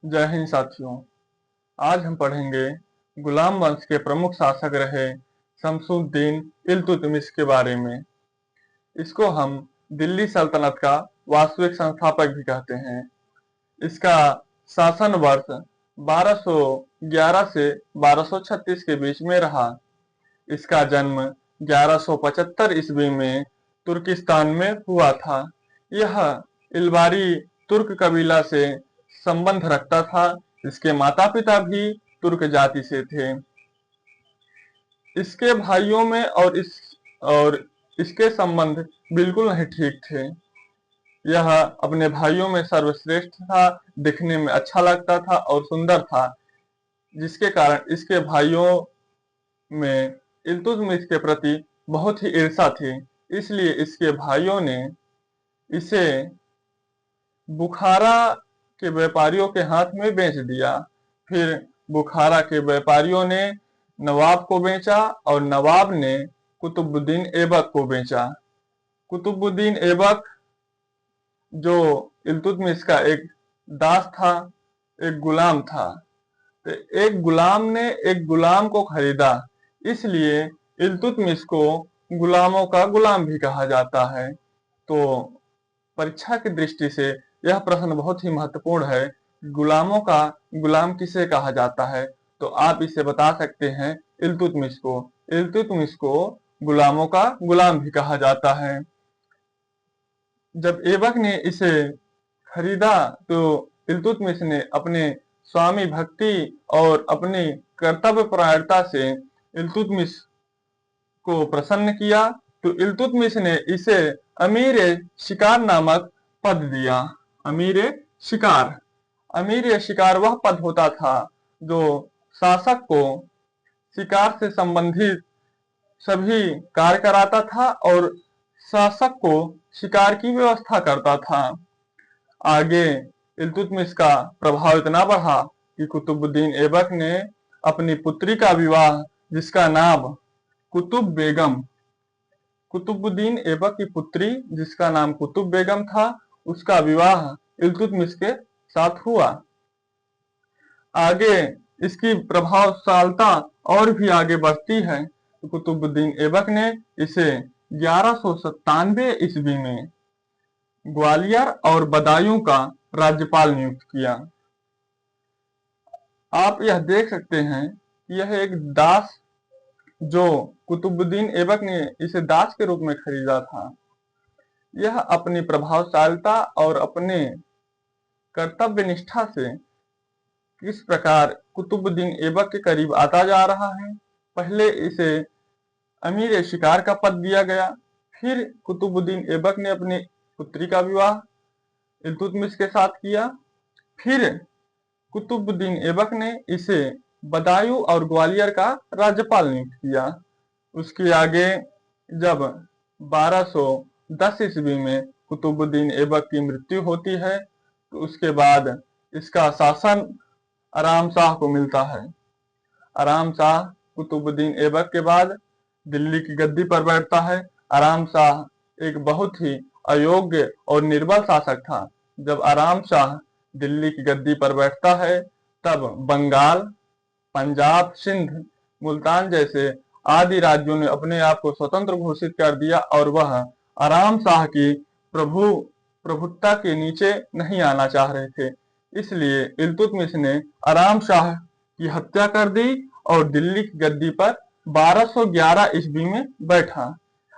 जय हिंद साथियों। आज हम पढ़ेंगे गुलाम वंश के प्रमुख शासक रहे शमसुद्दीन इल्तुतमिश के बारे में। इसको हम दिल्ली सल्तनत का वास्तविक संस्थापक भी कहते हैं। इसका शासन वर्ष 1211 से 1236 के बीच में रहा। इसका जन्म 1175 ईस्वी में तुर्किस्तान में हुआ था। यह इल्बारी तुर्क कबीला से संबंध रखता था। इसके माता पिता भी तुर्क जाति से थे। इसके भाइयों में और इसके संबंध बिल्कुल नहीं ठीक थे। यह अपने भाइयों में सर्वश्रेष्ठ था, दिखने में अच्छा लगता था और सुंदर था, जिसके कारण इसके भाइयों में इल्तुतमिश के प्रति बहुत ही ईर्ष्या थी। इसलिए इसके भाइयों ने इसे बुखारा के व्यापारियों के हाथ में बेच दिया। फिर बुखारा के व्यापारियों ने नवाब को बेचा और नवाब ने कुतुबुद्दीन ऐबक को बेचा। कुतुबुद्दीन ऐबक जो इल्तुतमिश का एक दास था, एक गुलाम था। तो एक गुलाम ने एक गुलाम को खरीदा, इसलिए इल्तुतमिश को गुलामों का गुलाम भी कहा जाता है। तो परीक्षा की दृष्टि से यह प्रश्न बहुत ही महत्वपूर्ण है। गुलामों का गुलाम किसे कहा जाता है? तो आप इसे बता सकते हैं इल्तुतमिश को। इल्तुतमिश को गुलामों का गुलाम भी कहा जाता है। जब ऐबक ने इसे खरीदा तो इल्तुतमिश ने अपने स्वामी भक्ति और अपनी कर्तव्य परायणता से इल्तुतमिश को प्रसन्न किया। तो इल्तुतमिश ने इसे अमीर शिकार नामक पद दिया। अमीर शिकार, अमीर शिकार वह पद होता था जो शासक को शिकार से संबंधित सभी कार्य कराता था और शासक को शिकार की व्यवस्था करता था। आगे इल्तुतमिश का प्रभाव इतना बढ़ा कि कुतुबुद्दीन ऐबक ने अपनी पुत्री का विवाह, जिसका नाम कुतुब बेगम, कुतुबुद्दीन ऐबक की पुत्री जिसका नाम कुतुब बेगम था, उसका विवाह इल्तुतमिश के साथ हुआ। आगे इसकी प्रभावशीलता और भी आगे बढ़ती है। तो कुतुबुद्दीन ऐबक ने इसे 1197 ईस्वी में ग्वालियर और बदायूं का राज्यपाल नियुक्त किया। आप यह देख सकते हैं कि यह एक दास, जो कुतुबुद्दीन ऐबक ने इसे दास के रूप में खरीदा था, यह अपनी प्रभावशीलता और अपने कर्तव्य निष्ठा से किस प्रकार कुतुबुद्दीन ऐबक के करीब आता जा रहा है। पहले इसे अमीर शिकार का पद दिया गया, फिर कुतुबुद्दीन ऐबक ने अपनी पुत्री का विवाह इल्तुतमिश के साथ किया, फिर कुतुबुद्दीन ऐबक ने इसे बदायूं और ग्वालियर का राज्यपाल नियुक्त किया। उसके आगे जब 1210 ईस्वी में कुतुबुद्दीन ऐबक की मृत्यु होती है, तो उसके बाद इसका शासन आराम शाह को मिलता है। आराम शाह कुतुबुद्दीन ऐबक के बाद दिल्ली की गद्दी पर बैठता है। आराम शाह एक बहुत ही अयोग्य और निर्बल शासक था। जब आराम शाह दिल्ली की गद्दी पर बैठता है, तब बंगाल, पंजाब, सिंध, मुल्तान जैसे आदि राज्यों ने अपने आप को स्वतंत्र घोषित कर दिया और वह आराम शाह की प्रभुत्ता के नीचे नहीं आना चाह रहे थे। इसलिए इल्तुतमिश ने आराम शाह की हत्या कर दी और दिल्ली की गद्दी पर 1211 ईस्वी में बैठा।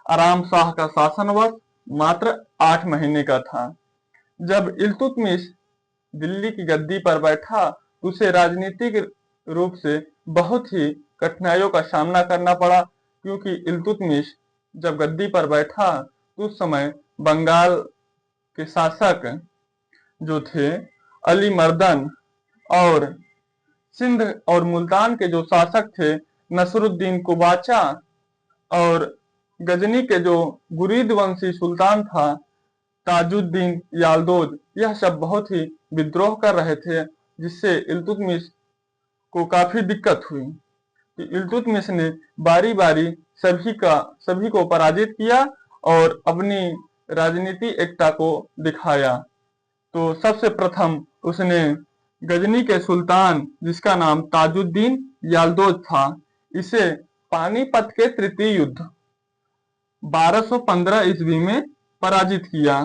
आराम शाह का शासन वर्ष मात्र 8 महीने का था। जब इल्तुतमिश दिल्ली की गद्दी पर बैठा, उसे राजनीतिक रूप से बहुत ही कठिनाइयों का सामना करना पड़ा, क्योंकि इल्तुतमिश जब गद्दी पर बैठा तो उस समय बंगाल के शासक जो थे अली मर्दन, और सिंध और मुल्तान के जो शासक थे नसरुद्दीन कुबाचा, और गजनी के जो गुरीद वंशी सुल्तान था ताजुद्दीन यालदोज, यह सब बहुत ही विद्रोह कर रहे थे, जिससे इल्तुतमिश को काफी दिक्कत हुई। इल्तुतमिश ने बारी बारी सभी को पराजित किया और अपनी राजनीति एकता को दिखाया। तो सबसे प्रथम उसने गजनी के सुल्तान, जिसका नाम ताजुद्दीन याल्दोज था, इसे पानीपत के तृतीय युद्ध 1215 ईस्वी में पराजित किया।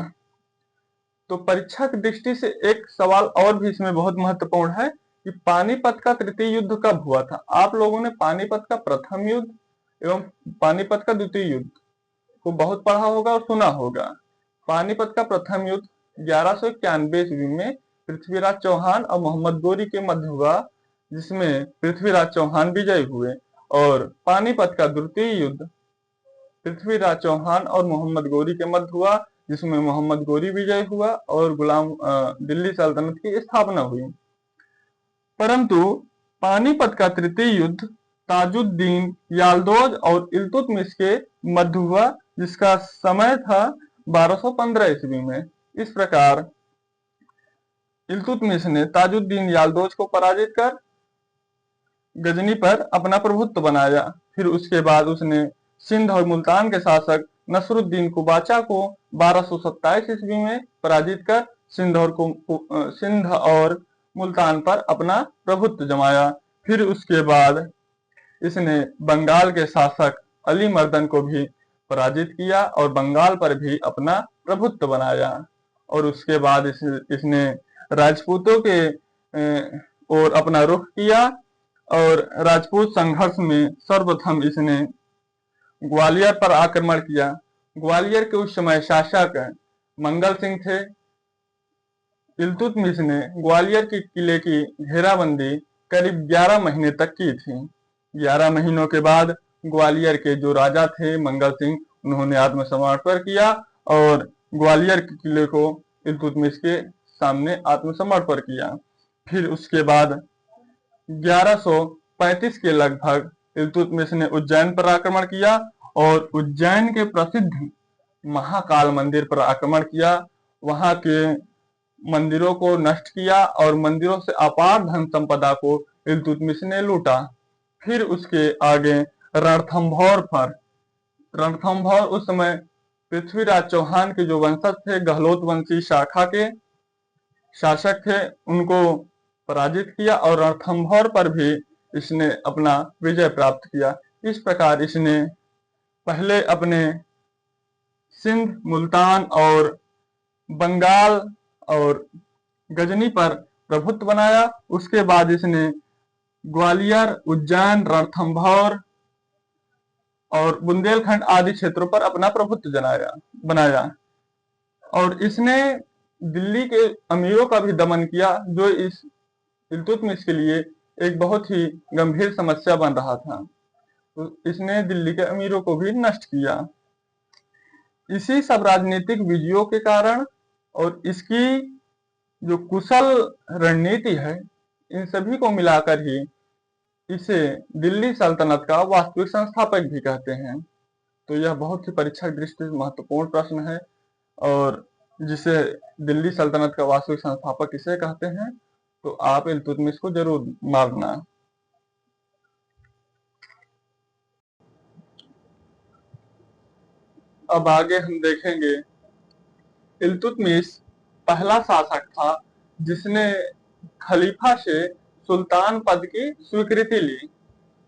तो परीक्षा की दृष्टि से एक सवाल और भी इसमें बहुत महत्वपूर्ण है कि पानीपत का तृतीय युद्ध कब हुआ था। आप लोगों ने पानीपत का प्रथम युद्ध एवं पानीपत का द्वितीय युद्ध को बहुत पढ़ा होगा और सुना होगा। पानीपत का प्रथम युद्ध 1191 ईस्वी में पृथ्वीराज चौहान और मोहम्मद गोरी के मध्य हुआ, जिसमें पृथ्वीराज चौहान विजयी हुए। और पानीपत का द्वितीय युद्ध पृथ्वीराज चौहान और मोहम्मद गोरी के मध्य हुआ, जिसमें मोहम्मद गोरी विजय हुआ और दिल्ली सल्तनत की स्थापना हुई। परंतु पानीपत का तृतीय युद्ध ताजुद्दीन याल्दोज और इल्तुतमिश के मध्य हुआ, जिसका समय था 1215 ईस्वी में। इस प्रकार इल्तुतमिश ने ताजुद्दीन याल्दोज को पराजित कर गजनी पर अपना प्रभुत्व बनाया। फिर उसके बाद उसने सिंध और मुल्तान के शासक नसरुद्दीन कुबाचा को 1227 ईस्वी में पराजित कर सिंध और मुल्तान पर अपना प्रभुत्व जमाया। फिर उसके बाद इसने बंगाल के शासक अली मर्दन को भी पराजित किया और बंगाल पर भी अपना प्रभुत्व बनाया। और उसके बाद इसने राजपूतों के ओर अपना रुख किया और राजपूत संघर्ष में सर्वप्रथम इसने ग्वालियर पर आक्रमण किया। ग्वालियर के उस समय शासक मंगल सिंह थे। इल्तुतमिश ने ग्वालियर के किले की घेराबंदी करीब 11 महीने तक की थी। 11 महीनों के बाद ग्वालियर के जो राजा थे मंगल सिंह, उन्होंने आत्मसमर्पण किया और ग्वालियर के किले को इल्तुतमिश के सामने आत्मसमर्पण किया। फिर उसके बाद 1135 के लगभग इल्तुतमिश ने उज्जैन पर आक्रमण किया और उज्जैन के प्रसिद्ध महाकाल मंदिर पर आक्रमण किया। वहां के मंदिरों को नष्ट किया और मंदिरों से अपार धन संपदा को इल्तुतमिश ने लूटा। फिर उसके आगे रणथंभौर उस समय पृथ्वीराज चौहान के जो वंशज थे, गहलोत वंशी शाखा के शासक थे, उनको पराजित किया और रणथंभौर पर भी इसने अपना विजय प्राप्त किया। इस प्रकार इसने पहले अपने सिंध, मुल्तान और बंगाल और गजनी पर प्रभुत्व बनाया। उसके बाद इसने ग्वालियर, उज्जैन, रणथंभौर और बुंदेलखंड आदि क्षेत्रों पर अपना प्रभुत्व बनाया। और इसने दिल्ली के अमीरों का भी दमन किया, जो इस इल्तुतमिश के लिए एक बहुत ही गंभीर समस्या बन रहा था। तो इसने दिल्ली के अमीरों को भी नष्ट किया। इसी सब राजनीतिक विजयों के कारण और इसकी जो कुशल रणनीति है, इन सभी को मिलाकर ही इसे दिल्ली सल्तनत का वास्तविक संस्थापक भी कहते हैं। तो यह बहुत ही परीक्षा की दृष्टि से महत्वपूर्ण प्रश्न है और जिसे दिल्ली सल्तनत का वास्तविक संस्थापक किसे कहते हैं, तो आप इल्तुतमिश को जरूर मारना। अब आगे हम देखेंगे, इल्तुतमिश पहला शासक था जिसने खलीफा से सुल्तान पद की स्वीकृति ली।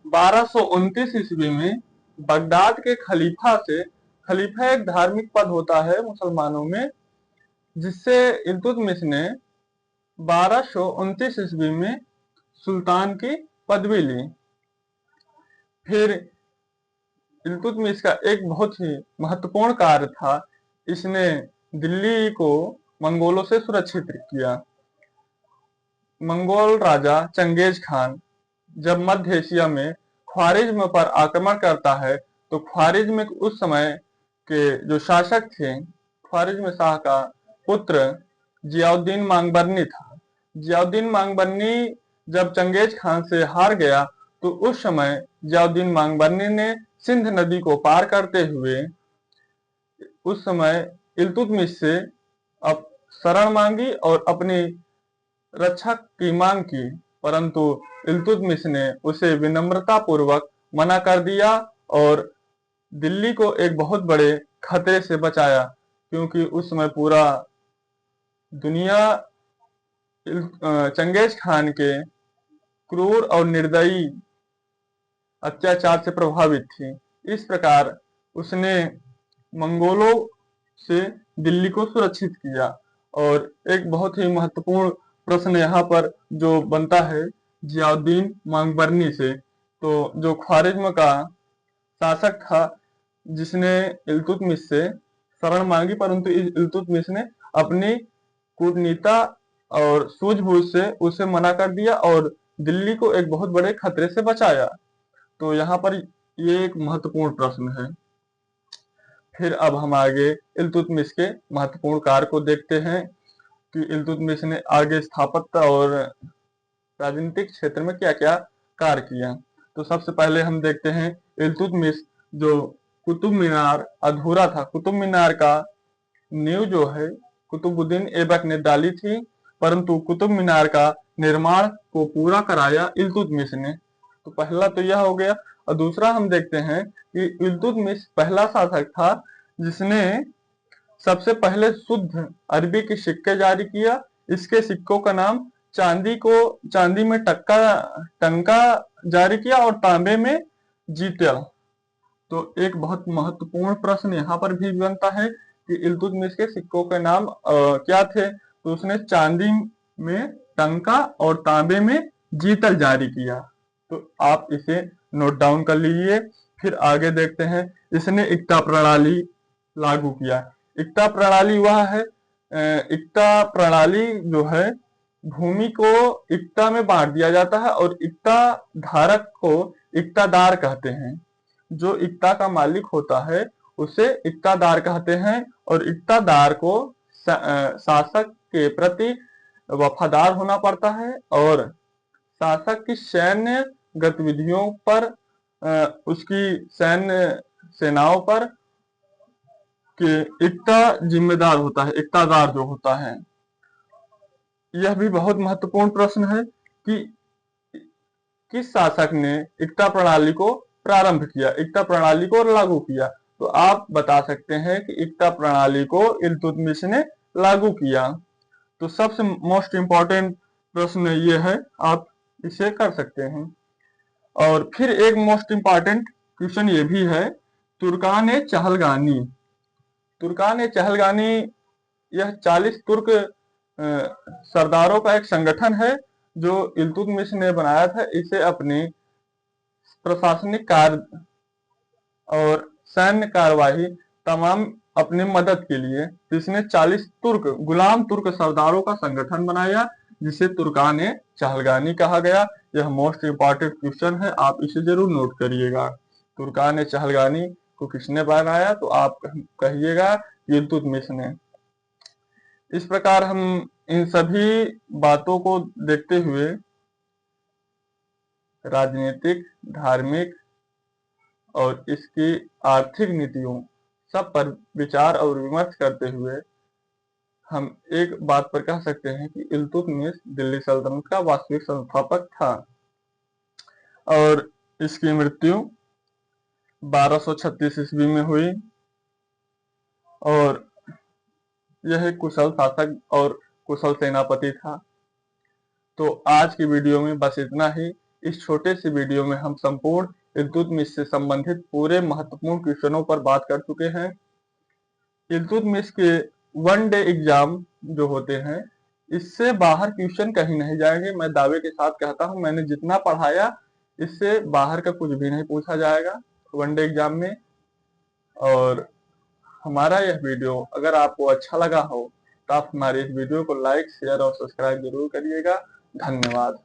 1229 ईस्वी में बगदाद के खलीफा से, खलीफा एक धार्मिक पद होता है मुसलमानों में, जिससे इल्तुतमिश ने 1229 ईस्वी में सुल्तान की पदवी ली। फिर इल्तुतमिश का एक बहुत ही महत्वपूर्ण कार्य था, इसने दिल्ली को मंगोलों से सुरक्षित किया। मंगोल राजा चंगेज खान जब मध्य एशिया में ख्वारिज्म पर आक्रमण करता है, तो ख्वारिज्म उस समय के जो शासक थे, ख्वारिज्म शाह का पुत्र जियाउद्दीन मांगबरनी था। जियाउद्दीन मांगबरनी जब चंगेज खान से हार गया, तो उस समय जियाउद्दीन मांगबरनी ने सिंध नदी को पार करते हुए उस समय इल्तुतमिश से अब शरण मांगी और अपनी रक्षा की मांग की, परंतु इल्तुतमिश ने उसे विनम्रता पूर्वक मना कर दिया और दिल्ली को एक बहुत बड़े खतरे से बचाया, क्योंकि उस समय पूरा दुनिया चंगेज खान के क्रूर और निर्दयी अत्याचार से प्रभावित थी। इस प्रकार उसने मंगोलों से दिल्ली को सुरक्षित किया। और एक बहुत ही महत्वपूर्ण प्रश्न यहाँ पर जो बनता है जियाउद्दीन मांगबरनी से, तो जो ख्वारिज्म का शासक था जिसने इल्तुतमिश से शरण मांगी, परंतु इल्तुतमिश ने अपनी कूटनीति और सूझबूझ से उसे मना कर दिया और दिल्ली को एक बहुत बड़े खतरे से बचाया। तो यहाँ पर ये एक महत्वपूर्ण प्रश्न है। फिर अब हम आगे इल्तुतमिश के महत्वपूर्ण कार्य को देखते हैं कि इल्तुतमिश ने आगे स्थापत्य और राजनीतिक क्षेत्र में क्या क्या कार्य किया। तो सबसे पहले हम देखते हैं इल्तुतमिश जो कुतुब मीनार अधूरा था, कुतुब मीनार का नींव जो है कुतुबुद्दीन ऐबक ने डाली थी, परंतु कुतुब मीनार का निर्माण को पूरा कराया इल्तुतमिश ने। तो पहला तो यह हो गया। और दूसरा हम देखते हैं कि इल्तुतमिश पहला शासक था जिसने सबसे पहले शुद्ध अरबी के सिक्के जारी किया। इसके सिक्कों का नाम चांदी में टंका जारी किया और तांबे में जीतल। तो एक बहुत महत्वपूर्ण प्रश्न यहाँ पर भी बनता है कि इल्तुतमिश के सिक्कों के नाम क्या थे। तो उसने चांदी में टंका और तांबे में जीतल जारी किया। तो आप इसे नोट डाउन कर लीजिए। फिर आगे देखते हैं, इसने इक्ता प्रणाली लागू किया। इक्ता प्रणाली वह है, इक्ता प्रणाली जो है भूमि को इक्ता में बांट दिया जाता है और इक्ता धारक को इक्तादार कहते हैं। जो इक्ता का मालिक होता है उसे इक्तादार कहते हैं और इक्तादार को शासक के प्रति वफादार होना पड़ता है और शासक की सैन्य गतिविधियों पर उसकी सैन्य सेनाओं पर के इक्ता जिम्मेदार होता है, इक्तादार जो होता है। यह भी बहुत महत्वपूर्ण प्रश्न है कि किस शासक ने इक्ता प्रणाली को प्रारंभ किया, इक्ता प्रणाली को लागू किया। तो आप बता सकते हैं कि इक्ता प्रणाली को इल्तुतमिश ने लागू किया। तो सबसे मोस्ट इम्पोर्टेंट प्रश्न ये है, आप इसे कर सकते हैं। और फिर एक मोस्ट इम्पोर्टेंट क्वेश्चन ये भी है, तुर्कान चहलगानी। तुर्कान चहलगानी यह 40 तुर्क सरदारों का एक संगठन है जो इल्तुतमिश ने बनाया था। इसे अपनी प्रशासनिक कार्य और सैन्य कार्यवाही तमाम अपनी मदद के लिए इसने 40 गुलाम तुर्क सरदारों का संगठन बनाया जिसे तुर्कान चहलगानी कहा गया। यह मोस्ट इम्पोर्टेंट क्वेश्चन है, आप इसे जरूर नोट करिएगा। तुर्कान चहलगानी को किसने बनाया? तो आप कहिएगा इल्तुतमिश ने। इस प्रकार हम इन सभी बातों को देखते हुए राजनीतिक, धार्मिक और इसकी आर्थिक नीतियों सब पर विचार और विमर्श करते हुए हम एक बात पर कह सकते हैं कि इल्तुतमिश दिल्ली सल्तनत का वास्तविक संस्थापक था और इसकी मृत्यु 1236 ईस्वी में हुई। और यह एक कुशल शासक और कुशल सेनापति था। तो आज की वीडियो में बस इतना ही। इस छोटे से वीडियो में हम संपूर्ण इल्तुतमिश से संबंधित पूरे महत्वपूर्ण क्वेश्चनों पर बात कर चुके हैं। इल्तुतमिश के वन डे एग्जाम जो होते हैं इससे बाहर क्वेश्चन कहीं नहीं जाएंगे। मैं दावे के साथ कहता हूं, मैंने जितना पढ़ाया इससे बाहर का कुछ भी नहीं पूछा जाएगा वन डे एग्जाम में। और हमारा यह वीडियो अगर आपको अच्छा लगा हो तो आप हमारे इस वीडियो को लाइक, शेयर और सब्सक्राइब जरूर करिएगा। धन्यवाद।